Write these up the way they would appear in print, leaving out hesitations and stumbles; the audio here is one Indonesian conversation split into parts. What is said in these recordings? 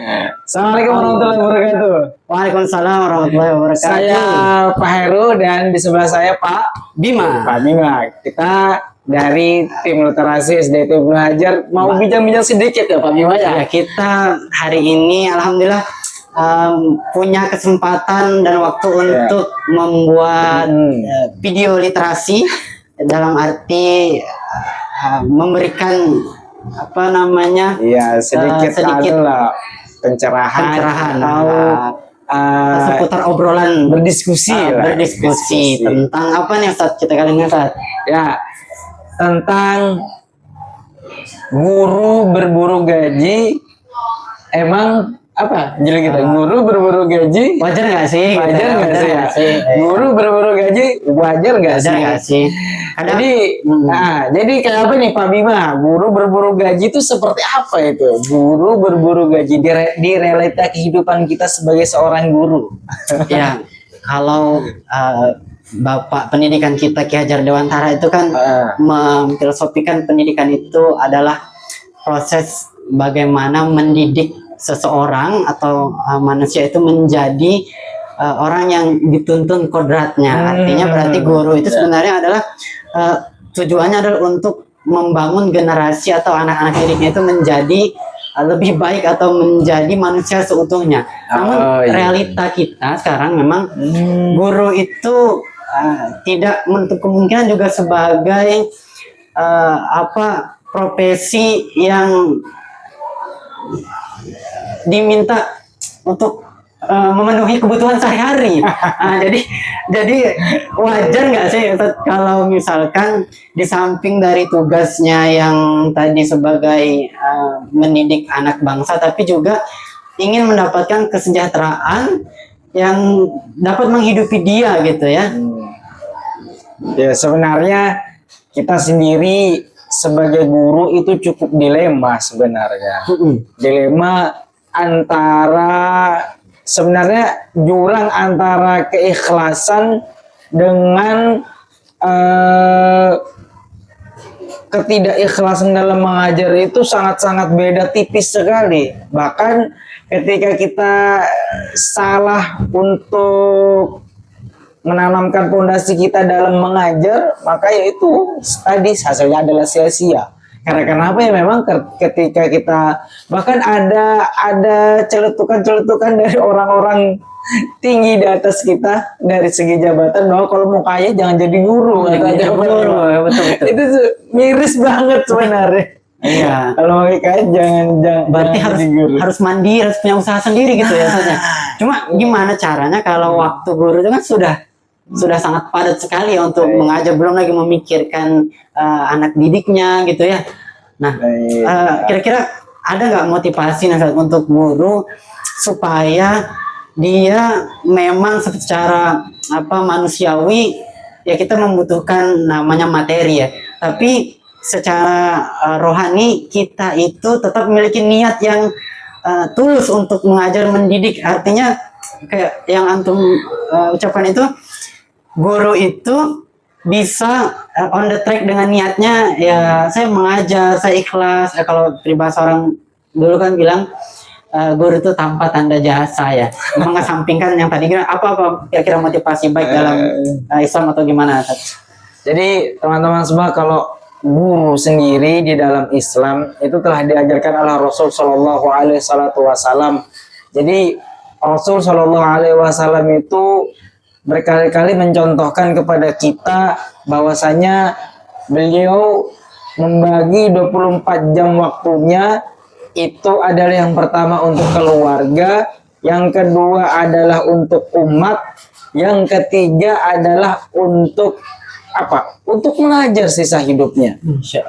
Assalamualaikum warahmatullahi wabarakatuh. Waalaikumsalam warahmatullahi wabarakatuh. Saya Pak Heru dan di sebelah saya Pak Bima. Kita dari tim literasi SDT Ibnu Hajar mau bincang-bincang sedikit ya Pak Bima ya. Ya, kita hari ini alhamdulillah punya kesempatan dan waktu untuk membuat video literasi dalam arti memberikan apa namanya? Iya, sedikit lah pencerahan atau seputar obrolan berdiskusi tentang apa nih Ustaz kita kali ini Ustaz? Ya, tentang guru berburu gaji. Emang apa jadi kita guru berburu gaji wajar nggak sih? Wajar nggak sih? Guru berburu gaji wajar nggak sih? Jadi kayak apa nih Pak Bima? Guru berburu gaji itu seperti apa itu? Guru berburu gaji di realita kehidupan kita sebagai seorang guru. Ya, kalau Bapak pendidikan kita Ki Hajar Dewantara itu kan memfilosofikan pendidikan itu adalah proses bagaimana mendidik seseorang atau manusia itu menjadi orang yang dituntun kodratnya. Artinya berarti guru itu sebenarnya adalah tujuannya adalah untuk membangun generasi atau anak-anak didiknya itu menjadi lebih baik atau menjadi manusia seutuhnya. Namun realita kita sekarang memang guru itu tidak menutup kemungkinan juga sebagai profesi yang diminta untuk memenuhi kebutuhan sehari-hari. Jadi wajar nggak sih kalau misalkan di samping dari tugasnya yang tadi sebagai mendidik anak bangsa, tapi juga ingin mendapatkan kesejahteraan yang dapat menghidupi dia gitu ya. Ya sebenarnya kita sendiri sebagai guru itu cukup dilema sebenarnya. Dilema antara sebenarnya jurang antara keikhlasan dengan ketidakikhlasan dalam mengajar itu sangat-sangat beda tipis sekali. Bahkan ketika kita salah untuk menanamkan fondasi kita dalam mengajar, maka yaitu tadi hasilnya adalah sia-sia. Karena kenapa ya memang ketika kita bahkan ada celetukan dari orang-orang tinggi di atas kita dari segi jabatan bahwa kalau mau kaya jangan jadi guru, betul. Itu miris banget sebenarnya. Iya. Kalau mau kaya jangan berarti harus mandiri, harus punya usaha sendiri gitu ya. Cuma gimana caranya kalau waktu guru itu kan sudah sangat padat sekali ya untuk mengajar, belum lagi memikirkan anak didiknya gitu ya. Nah, kira-kira ada nggak motivasi untuk guru supaya dia memang secara manusiawi ya kita membutuhkan namanya materi ya, tapi secara rohani kita itu tetap memiliki niat yang tulus untuk mengajar mendidik. Artinya kayak yang antum ucapkan itu, guru itu bisa on the track dengan niatnya ya, saya mengajar, saya ikhlas. Kalau peribahasa orang dulu kan bilang guru itu tanpa tanda jasa ya. Mengesampingkan yang tadi apa kira-kira motivasi baik dalam Islam atau gimana? Jadi teman-teman semua, kalau guru sendiri di dalam Islam itu telah diajarkan oleh Rasul Shallallahu Alaihi Wasallam. Jadi Rasul Shallallahu Alaihi Wasallam itu berkali-kali mencontohkan kepada kita bahwasanya beliau membagi 24 jam waktunya itu adalah yang pertama untuk keluarga, yang kedua adalah untuk umat, yang ketiga adalah untuk untuk mengajar sisa hidupnya.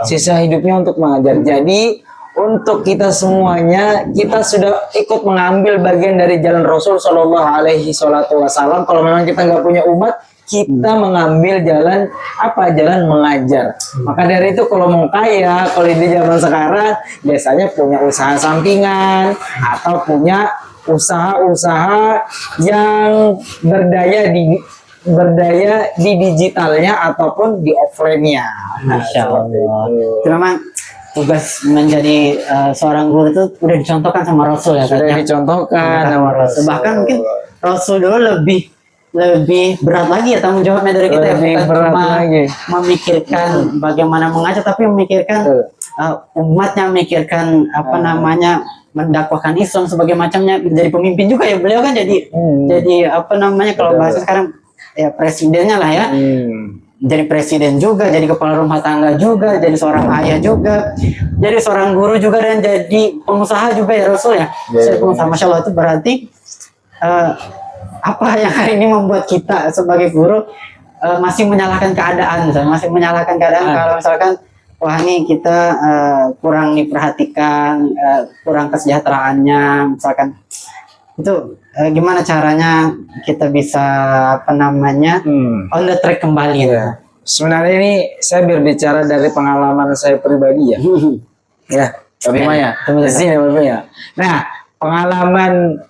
Sisa hidupnya untuk mengajar. Jadi untuk kita semuanya, kita sudah ikut mengambil bagian dari jalan Rasul Shallallahu Alaihi Wasallam. Kalau memang kita nggak punya umat, kita mengambil jalan jalan mengajar. Maka dari itu kalau mau kaya, kalau di zaman sekarang biasanya punya usaha sampingan atau punya usaha-usaha yang berdaya di digitalnya ataupun di offline-nya. Masya Allah. Itu memang tugas menjadi seorang guru itu udah dicontohkan sama Rasul ya. Sudah katanya. dicontohkan sama Rasul. Bahkan mungkin Rasul dulu lebih berat lagi ya tanggung jawabnya dari kita ya, Lebih bukan berat cuma lagi. memikirkan bagaimana mengajar, tapi memikirkan umatnya, memikirkan apa namanya, mendakwahkan Islam sebagai macamnya. Jadi pemimpin juga ya beliau kan, jadi apa namanya, kalau bahasa sekarang ya presidennya lah ya. Jadi presiden juga, jadi kepala rumah tangga juga, jadi seorang ayah juga, jadi seorang guru juga, dan jadi pengusaha juga ya Rasul ya. Jadi pengusaha, Masya Allah, itu berarti apa yang hari ini membuat kita sebagai guru masih menyalahkan keadaan, misalnya, masih menyalahkan keadaan kalau misalkan wah ini kita kurang diperhatikan, kurang kesejahteraannya, misalkan itu gimana caranya kita bisa apa namanya on the track kembali ya. Sebenarnya ini saya berbicara dari pengalaman saya pribadi ya. Ya, Pak Bima ya. Di sini Pak Bima ya. Nah, pengalaman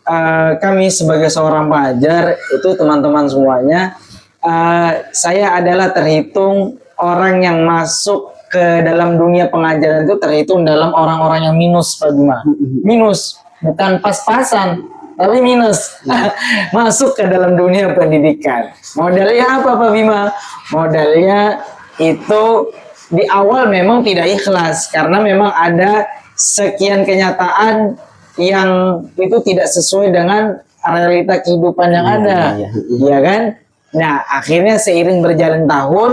kami sebagai seorang pengajar itu teman-teman semuanya, saya adalah terhitung orang yang masuk ke dalam dunia pengajaran itu terhitung dalam orang-orang yang minus, Pak Bima. Minus, bukan pas-pasan, tapi minus. Masuk ke dalam dunia pendidikan. Modalnya apa Pak Bima? Modalnya itu di awal memang tidak ikhlas karena memang ada sekian kenyataan yang itu tidak sesuai dengan realita kehidupan yang ada. Iya kan? Nah, akhirnya seiring berjalan tahun,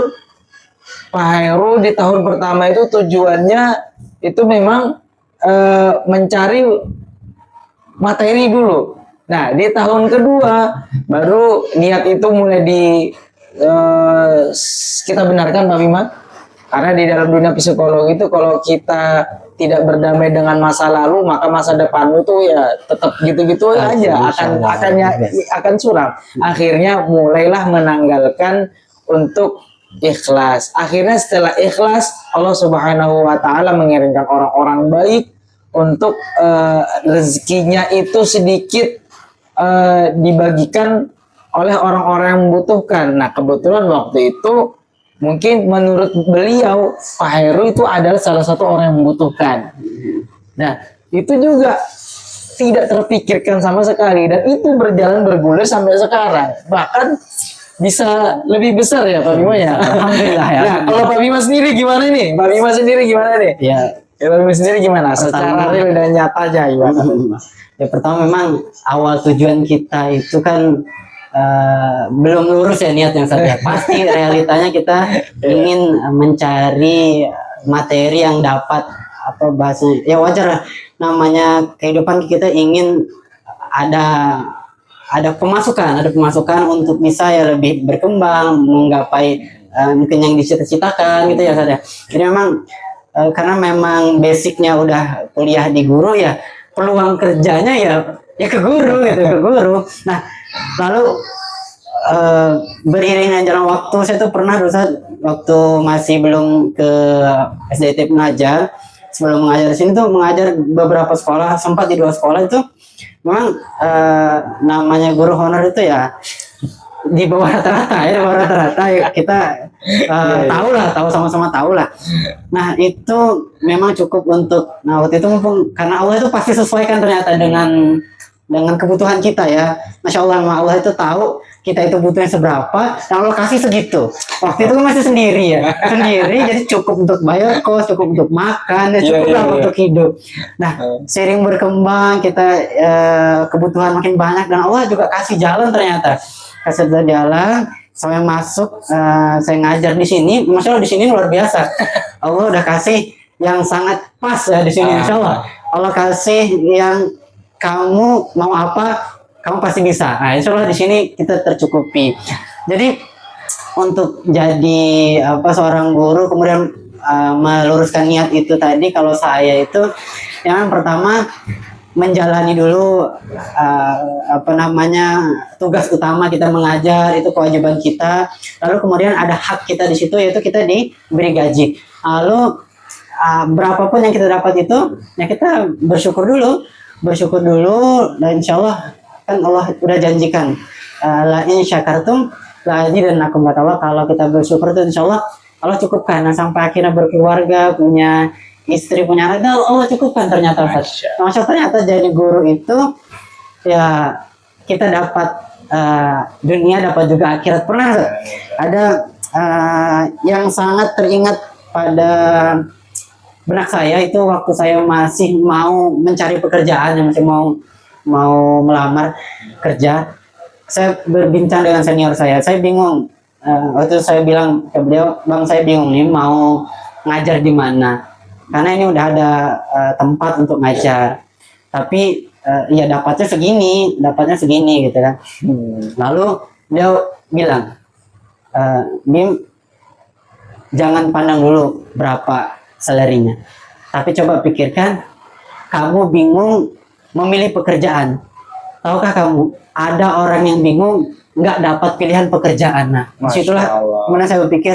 Pak Hairul di tahun pertama itu tujuannya itu memang mencari materi dulu. Nah, di tahun kedua baru niat itu mulai kita benarkan Pak Bima. Karena di dalam dunia psikologi itu kalau kita tidak berdamai dengan masa lalu, maka masa depanmu tuh ya tetap gitu-gitu aja, akan suram. Akhirnya mulailah menanggalkan untuk ikhlas. Akhirnya setelah ikhlas, Allah Subhanahu wa taala mengirimkan orang-orang baik untuk rezekinya itu sedikit dibagikan oleh orang-orang yang membutuhkan. Nah, kebetulan waktu itu mungkin menurut beliau Pak Heru itu adalah salah satu orang yang membutuhkan. Nah, itu juga tidak terpikirkan sama sekali, dan itu berjalan bergulir sampai sekarang. Bahkan bisa lebih besar ya Pak Bima ya. Alhamdulillah ya. Nah, kalau Pak Bima sendiri gimana nih? Pak Bima sendiri gimana nih? Ya, Pak Bima sendiri gimana? Secara real dan nyata aja gimana? Ya, pertama memang awal tujuan kita itu kan belum lurus ya niat yang saja. Pasti realitanya kita ingin mencari materi yang dapat apa bahasanya. Ya wajar lah, namanya kehidupan kita ingin ada pemasukan untuk bisa ya lebih berkembang, menggapai mungkin yang dicita-citakan gitu ya saja. Jadi memang karena memang basicnya udah kuliah di guru ya, peluang kerjanya ya ke guru gitu, ke guru. Nah, lalu beriringan jalan waktu, saya tuh pernah dulu waktu masih belum ke SDT pengajar, sebelum mengajar di sini tuh mengajar beberapa sekolah, sempat di 2 sekolah itu memang namanya guru honor itu ya di bawah rata-rata ya, kita tahu sama-sama tahu lah. Nah, itu memang cukup untuk waktu itu, mumpung karena Allah itu pasti sesuaikan ternyata dengan kebutuhan kita ya. Masya Allah, Allah itu tahu kita itu butuhnya seberapa, dan Allah kasih segitu. Waktu itu masih sendiri ya, jadi cukup untuk bayar kos, cukup untuk makan, dan cukup lah untuk hidup. Nah, sering berkembang kita kebutuhan makin banyak, dan Allah juga kasih jalan ternyata, kasih jalan sampai masuk. Saya ngajar di sini, Masya Allah di sini luar biasa. Allah udah kasih yang sangat pas ya di sini, Insya Allah. Allah kasih yang kamu mau apa, kamu pasti bisa. Nah, insya Allah di sini kita tercukupi. Jadi untuk jadi seorang guru, kemudian meluruskan niat itu tadi, kalau saya itu yang pertama menjalani dulu tugas utama kita mengajar, itu kewajiban kita. Lalu kemudian ada hak kita di situ, yaitu kita diberi gaji. Lalu berapapun yang kita dapat itu, ya kita bersyukur dulu, dan insya Allah kan Allah udah janjikan la in syakartum la azidannakum, kata Allah, kalau kita bersyukur itu insya Allah Allah cukupkan. Nah, sampai akhirnya berkeluarga, punya istri, punya anak, Allah cukupkan ternyata Ustaz. Masya ternyata jadi guru itu ya kita dapat dunia, dapat juga akhirat. Pernah Ustaz, ada yang sangat teringat pada benak saya itu waktu saya masih mau mencari pekerjaan, yang masih mau melamar kerja. Saya berbincang dengan senior saya bingung. Waktu itu saya bilang ke beliau, Bang, saya bingung nih mau ngajar di mana, karena ini udah ada tempat untuk ngajar, tapi ya dapatnya segini gitu kan. Lalu beliau bilang, Bim, jangan pandang dulu berapa salarinya, tapi coba pikirkan, kamu bingung memilih pekerjaan. Tahukah kamu, ada orang yang bingung nggak dapat pilihan pekerjaan. Nah, disitulah mana saya berpikir,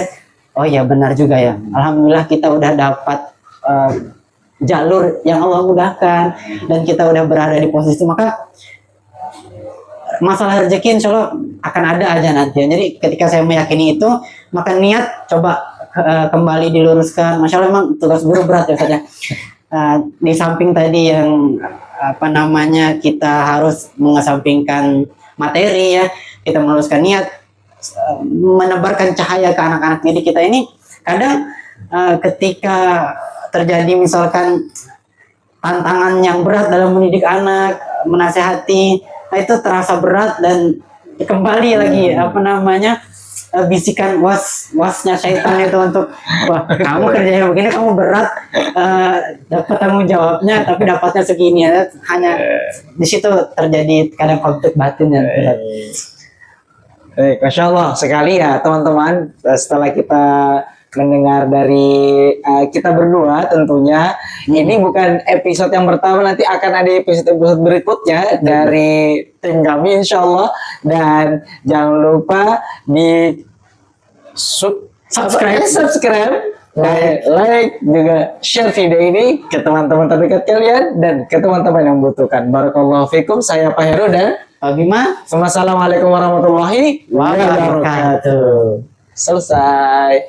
oh ya benar juga ya. Alhamdulillah kita udah dapat jalur yang Allah mudahkan, dan kita udah berada di posisi itu. Maka masalah rezeki insya Allah akan ada aja nanti. Jadi ketika saya meyakini itu, maka niat coba kembali diluruskan. Masya Allah memang tugas guru berat ya saja. Di samping tadi yang kita harus mengesampingkan materi ya, kita meluruskan niat, menebarkan cahaya ke anak-anak didik kita ini. Kadang ketika terjadi misalkan tantangan yang berat dalam mendidik anak, menasehati, nah itu terasa berat, dan kembali lagi bisikan wasnya syaitan itu untuk, wah kamu kerjanya begini, kamu berat, dapat tanggung jawabnya tapi dapatnya segini ya. Hanya di situ terjadi kadang konflik batin yang berat. Masya Allah sekali ya teman-teman. Setelah kita mendengar dari kita berdua, tentunya ini bukan episode yang pertama, nanti akan ada episode berikutnya dari tim kami insya Allah. Dan jangan lupa di subscribe, like, juga share video ini ke teman-teman terdekat kalian dan ke teman-teman yang membutuhkan. Barakallahu fikum. Saya Pak Heru dan Pak Bima. Assalamualaikum warahmatullahi wabarakatuh. Selesai.